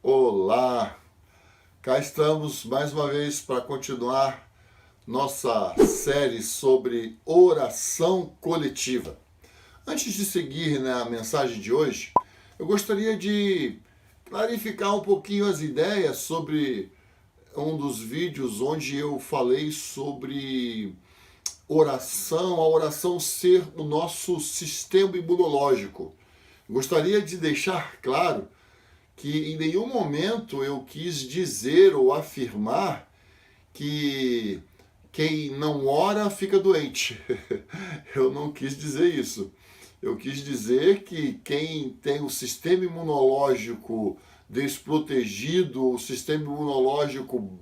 Olá, cá estamos mais uma vez para continuar nossa série sobre oração coletiva. Antes de seguir na mensagem de hoje, eu gostaria de clarificar um pouquinho as ideias sobre um dos vídeos onde eu falei sobre oração, a oração ser o nosso sistema imunológico. Gostaria de deixar claro que em nenhum momento eu quis dizer ou afirmar que quem não ora fica doente. Eu não quis dizer isso. Eu quis dizer que quem tem o sistema imunológico desprotegido, o sistema imunológico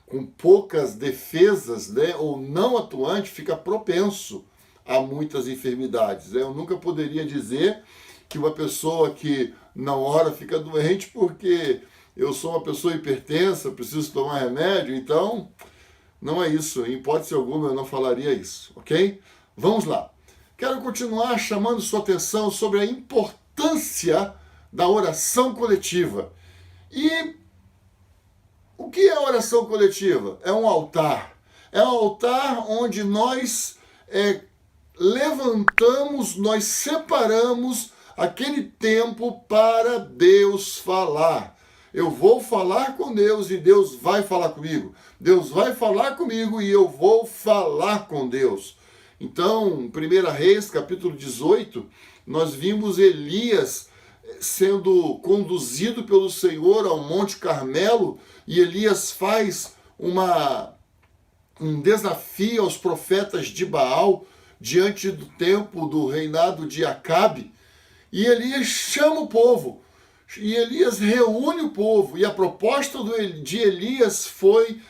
com poucas defesas, né, ou não atuante, fica propenso a muitas enfermidades. Eu nunca poderia dizer que uma pessoa que não ora fica doente porque eu sou uma pessoa hipertensa, preciso tomar remédio, então não é isso. Em hipótese alguma eu não falaria isso, ok? Vamos lá. Quero continuar chamando sua atenção sobre a importância da oração coletiva. E o que é a oração coletiva? É um altar. É um altar onde nós levantamos, nós separamos aquele tempo para Deus falar. Eu vou falar com Deus e Deus vai falar comigo. Deus vai falar comigo e eu vou falar com Deus. Então, 1 Reis, capítulo 18, nós vimos Elias sendo conduzido pelo Senhor ao Monte Carmelo, e Elias faz um desafio aos profetas de Baal diante do tempo do reinado de Acabe. E Elias chama o povo, e Elias reúne o povo, e a proposta de Elias foi,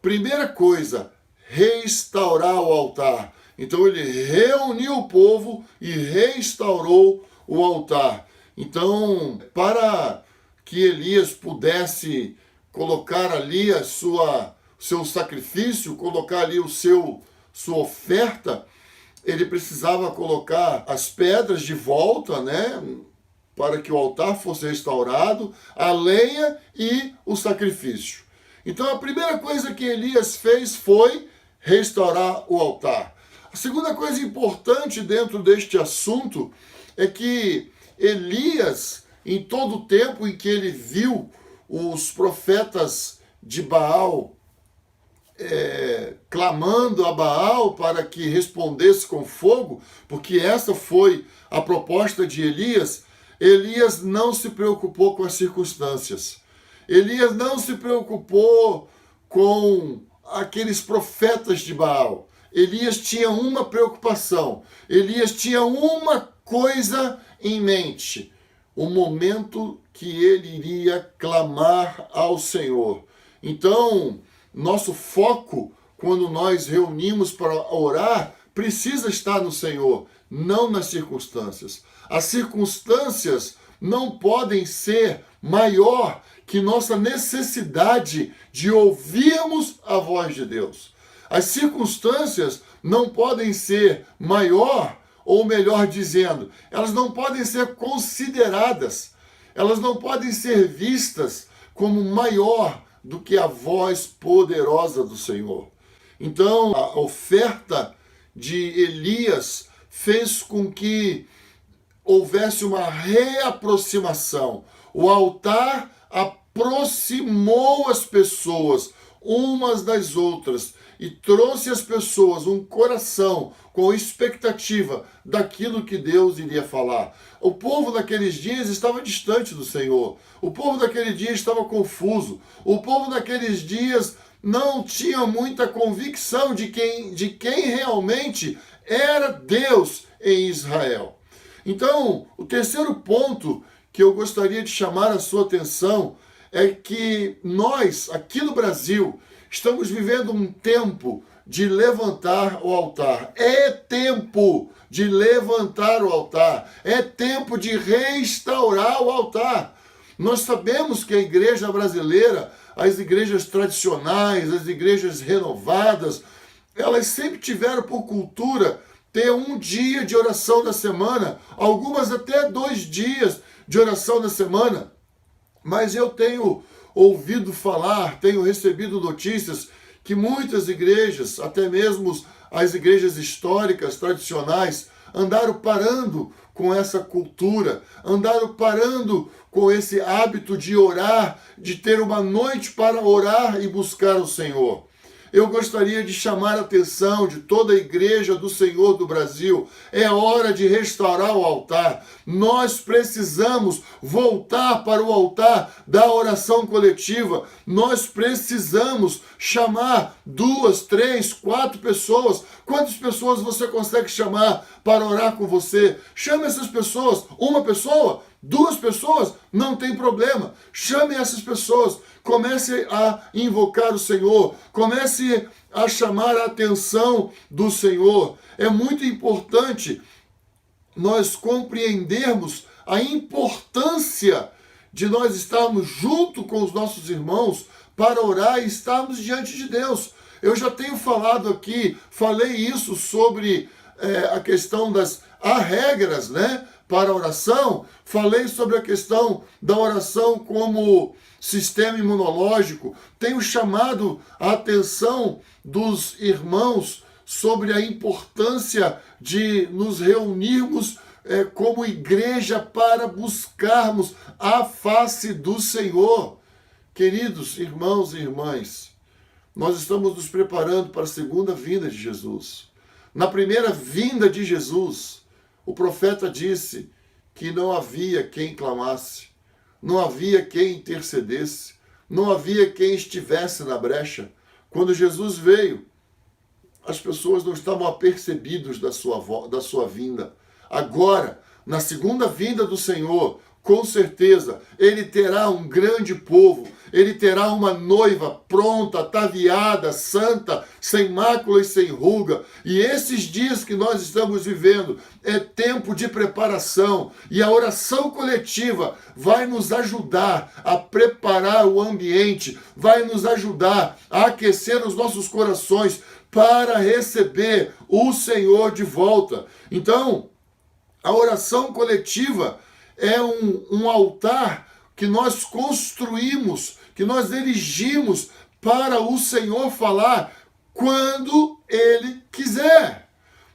primeira coisa, restaurar o altar. Então ele reuniu o povo e restaurou o altar. Então, para que Elias pudesse colocar ali seu sacrifício, colocar ali sua oferta, ele precisava colocar as pedras de volta, né, para que o altar fosse restaurado, a lenha e o sacrifício. Então a primeira coisa que Elias fez foi restaurar o altar. A segunda coisa importante dentro deste assunto é que Elias, em todo o tempo em que ele viu os profetas de Baal clamando a Baal para que respondesse com fogo, porque essa foi a proposta de Elias, Elias não se preocupou com as circunstâncias. Elias não se preocupou com aqueles profetas de Baal. Elias tinha uma preocupação. Elias tinha uma coisa em mente: o momento que ele iria clamar ao Senhor. Então, nosso foco, quando nós reunimos para orar, precisa estar no Senhor, não nas circunstâncias. As circunstâncias não podem ser maior que nossa necessidade de ouvirmos a voz de Deus. As circunstâncias não podem ser maior, ou melhor dizendo, elas não podem ser consideradas, elas não podem ser vistas como maior do que a voz poderosa do Senhor. Então, a oferta de Elias fez com que houvesse uma reaproximação. O altar aproximou as pessoas umas das outras e trouxe às pessoas um coração com expectativa daquilo que Deus iria falar. O povo daqueles dias estava distante do Senhor. O povo daquele dia estava confuso. O povo daqueles dias não tinha muita convicção de quem realmente era Deus em Israel. Então, o terceiro ponto que eu gostaria de chamar a sua atenção é que nós, aqui no Brasil, estamos vivendo um tempo de levantar o altar. É tempo de levantar o altar. É tempo de restaurar o altar. Nós sabemos que a igreja brasileira, as igrejas tradicionais, as igrejas renovadas, elas sempre tiveram por cultura ter um dia de oração da semana, algumas até 2 dias de oração da semana. Mas eu tenho ouvido falar, tenho recebido notícias que muitas igrejas, até mesmo as igrejas históricas, tradicionais, andaram parando com essa cultura, andaram parando com esse hábito de orar, de ter uma noite para orar e buscar o Senhor. Eu gostaria de chamar a atenção de toda a igreja do Senhor do Brasil. É hora de restaurar o altar. Nós precisamos voltar para o altar da oração coletiva. Nós precisamos chamar 2, 3, 4 pessoas. Quantas pessoas você consegue chamar para orar com você? Chame essas pessoas. Uma pessoa? 2 pessoas? Não tem problema. Chame essas pessoas. Comece a invocar o Senhor. Comece a chamar a atenção do Senhor. É muito importante nós compreendermos a importância de nós estarmos junto com os nossos irmãos para orar e estarmos diante de Deus. Eu já tenho falado aqui, falei isso sobre a questão há regras, né, para a oração. Falei sobre a questão da oração como sistema imunológico. Tenho chamado a atenção dos irmãos sobre a importância de nos reunirmos como igreja para buscarmos a face do Senhor. Queridos irmãos e irmãs, nós estamos nos preparando para a segunda vinda de Jesus. Na primeira vinda de Jesus, o profeta disse que não havia quem clamasse, não havia quem intercedesse, não havia quem estivesse na brecha. Quando Jesus veio, as pessoas não estavam apercebidas da sua vinda. Agora, na segunda vinda do Senhor, com certeza, ele terá um grande povo, ele terá uma noiva pronta, ataviada, santa, sem mácula e sem ruga. E esses dias que nós estamos vivendo é tempo de preparação. E a oração coletiva vai nos ajudar a preparar o ambiente, vai nos ajudar a aquecer os nossos corações para receber o Senhor de volta. Então, a oração coletiva é um altar que nós construímos, que nós erigimos para o Senhor falar quando Ele quiser.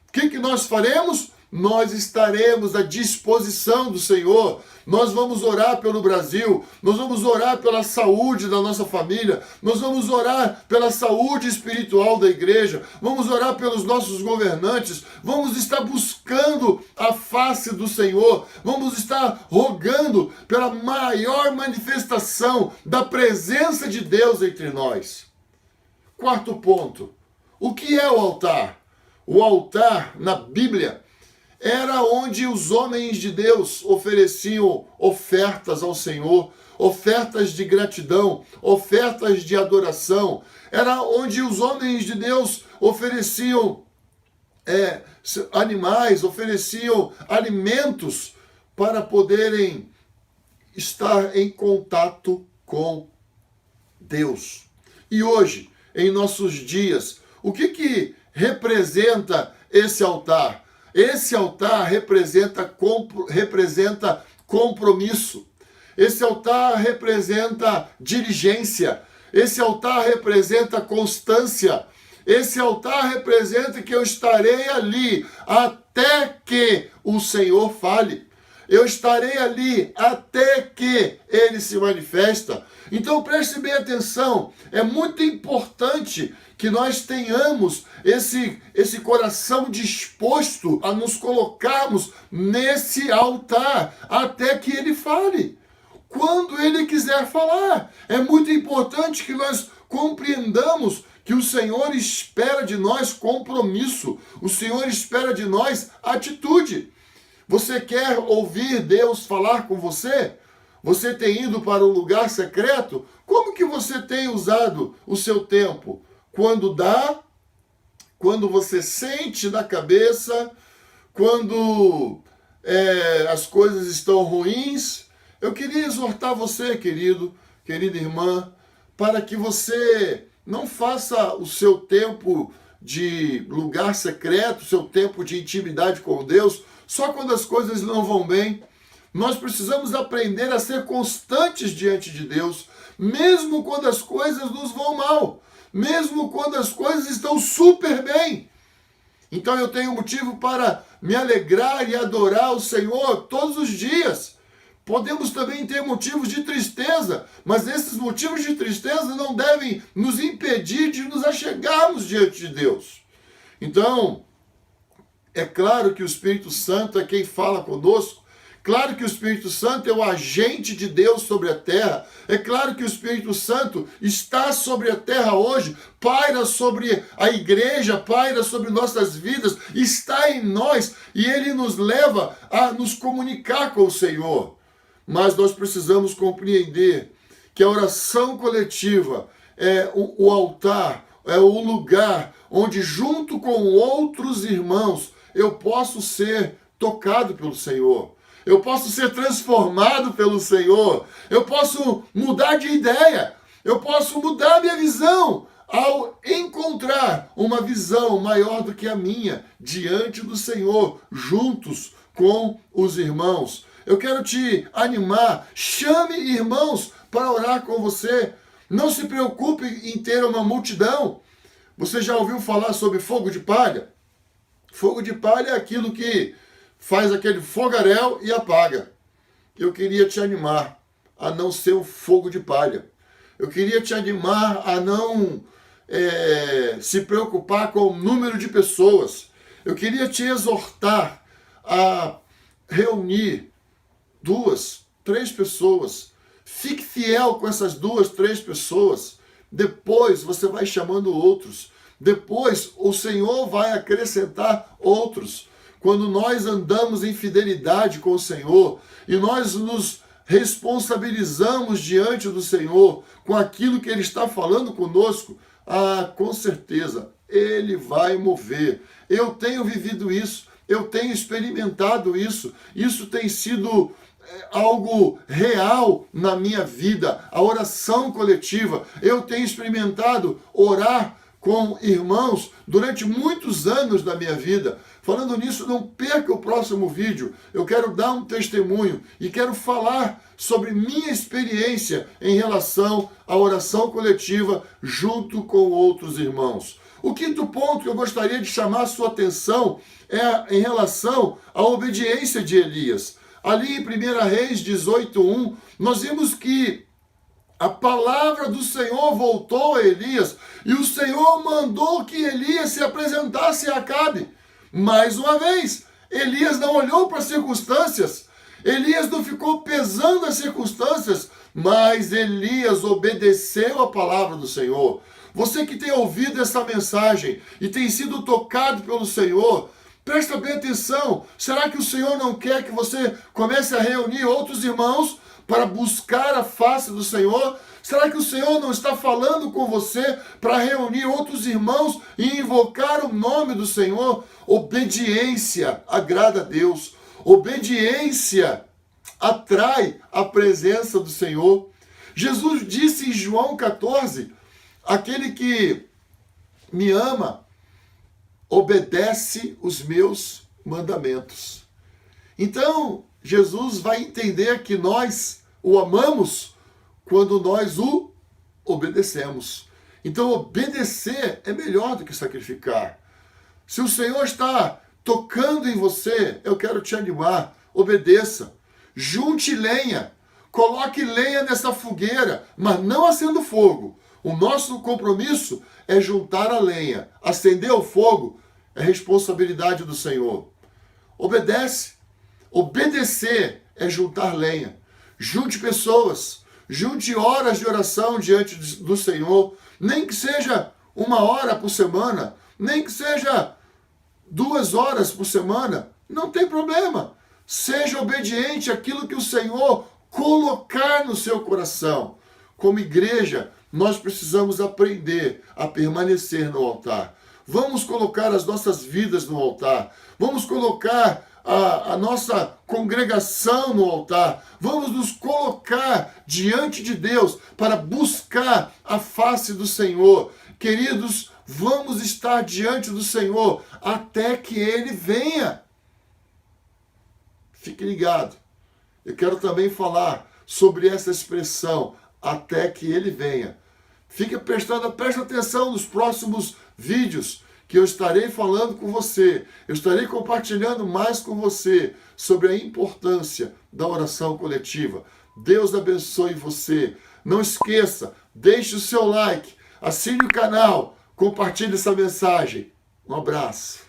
O que nós faremos? Nós estaremos à disposição do Senhor. Nós vamos orar pelo Brasil, nós vamos orar pela saúde da nossa família, nós vamos orar pela saúde espiritual da igreja, vamos orar pelos nossos governantes, vamos estar buscando a face do Senhor, vamos estar rogando pela maior manifestação da presença de Deus entre nós. Quarto ponto, o que é o altar? O altar, na Bíblia, era onde os homens de Deus ofereciam ofertas ao Senhor, ofertas de gratidão, ofertas de adoração. Era onde os homens de Deus ofereciam animais, ofereciam alimentos para poderem estar em contato com Deus. E hoje, em nossos dias, o que representa esse altar? Esse altar representa compromisso. Esse altar representa diligência. Esse altar representa constância. Esse altar representa que eu estarei ali até que o Senhor fale. Eu estarei ali até que Ele se manifesta. Então preste bem atenção. É muito importante que nós tenhamos esse coração disposto a nos colocarmos nesse altar até que Ele fale. Quando Ele quiser falar. É muito importante que nós compreendamos que o Senhor espera de nós compromisso. O Senhor espera de nós atitude. Você quer ouvir Deus falar com você? Você tem ido para um lugar secreto? Como que você tem usado o seu tempo? Quando dá? Quando você sente na cabeça? Quando as coisas estão ruins? Eu queria exortar você, querido, querida irmã, para que você não faça o seu tempo de lugar secreto, o seu tempo de intimidade com Deus, só quando as coisas não vão bem. Nós precisamos aprender a ser constantes diante de Deus, mesmo quando as coisas nos vão mal, mesmo quando as coisas estão super bem. Então eu tenho motivo para me alegrar e adorar o Senhor todos os dias. Podemos também ter motivos de tristeza, mas esses motivos de tristeza não devem nos impedir de nos achegarmos diante de Deus. Então, é claro que o Espírito Santo é quem fala conosco. Claro que o Espírito Santo é o agente de Deus sobre a terra. É claro que o Espírito Santo está sobre a terra hoje, paira sobre a igreja, paira sobre nossas vidas, está em nós e ele nos leva a nos comunicar com o Senhor. Mas nós precisamos compreender que a oração coletiva é o altar, é o lugar onde, junto com outros irmãos, eu posso ser tocado pelo Senhor. Eu posso ser transformado pelo Senhor. Eu posso mudar de ideia. Eu posso mudar minha visão ao encontrar uma visão maior do que a minha diante do Senhor, juntos com os irmãos. Eu quero te animar. Chame irmãos para orar com você. Não se preocupe em ter uma multidão. Você já ouviu falar sobre fogo de palha? Fogo de palha é aquilo que faz aquele fogaréu e apaga. Eu queria te animar a não ser um fogo de palha. Eu queria te animar a não se preocupar com o número de pessoas. Eu queria te exortar a reunir 2, 3 pessoas. Fique fiel com essas 2, 3 pessoas. Depois você vai chamando outros. Depois o Senhor vai acrescentar outros. Quando nós andamos em fidelidade com o Senhor e nós nos responsabilizamos diante do Senhor com aquilo que Ele está falando conosco, com certeza Ele vai mover. Eu tenho vivido isso, eu tenho experimentado isso. Isso tem sido algo real na minha vida. A oração coletiva. Eu tenho experimentado orar com irmãos durante muitos anos da minha vida. Falando nisso, não perca o próximo vídeo. Eu quero dar um testemunho e quero falar sobre minha experiência em relação à oração coletiva junto com outros irmãos. O quinto ponto que eu gostaria de chamar a sua atenção é em relação à obediência de Elias. Ali em 1 Reis 18:1, nós vimos que a palavra do Senhor voltou a Elias e o Senhor mandou que Elias se apresentasse a Acabe. Mais uma vez, Elias não olhou para as circunstâncias, Elias não ficou pesando as circunstâncias, mas Elias obedeceu a palavra do Senhor. Você que tem ouvido essa mensagem e tem sido tocado pelo Senhor, presta bem atenção. Será que o Senhor não quer que você comece a reunir outros irmãos para buscar a face do Senhor? Será que o Senhor não está falando com você para reunir outros irmãos e invocar o nome do Senhor? Obediência agrada a Deus. Obediência atrai a presença do Senhor. Jesus disse em João 14, aquele que me ama, obedece os meus mandamentos. Então, Jesus vai entender que nós o amamos quando nós o obedecemos. Então, obedecer é melhor do que sacrificar. Se o Senhor está tocando em você, eu quero te animar. Obedeça. Junte lenha. Coloque lenha nessa fogueira, mas não acenda o fogo. O nosso compromisso é juntar a lenha. Acender o fogo é responsabilidade do Senhor. Obedece. Obedecer é juntar lenha. Junte pessoas. Junte horas de oração diante do Senhor. Nem que seja 1 hora por semana. Nem que seja 2 horas por semana. Não tem problema. Seja obediente àquilo que o Senhor colocar no seu coração. Como igreja, nós precisamos aprender a permanecer no altar. Vamos colocar as nossas vidas no altar. Vamos colocar a nossa congregação no altar. Vamos nos colocar diante de Deus para buscar a face do Senhor. Queridos, vamos estar diante do Senhor até que Ele venha. Fique ligado. eu quero também falar sobre essa expressão, até que ele venha. Presta atenção nos próximos vídeos que eu estarei falando com você. Eu estarei compartilhando mais com você sobre a importância da oração coletiva. Deus abençoe você. Não esqueça, deixe o seu like, assine o canal, compartilhe essa mensagem. Um abraço.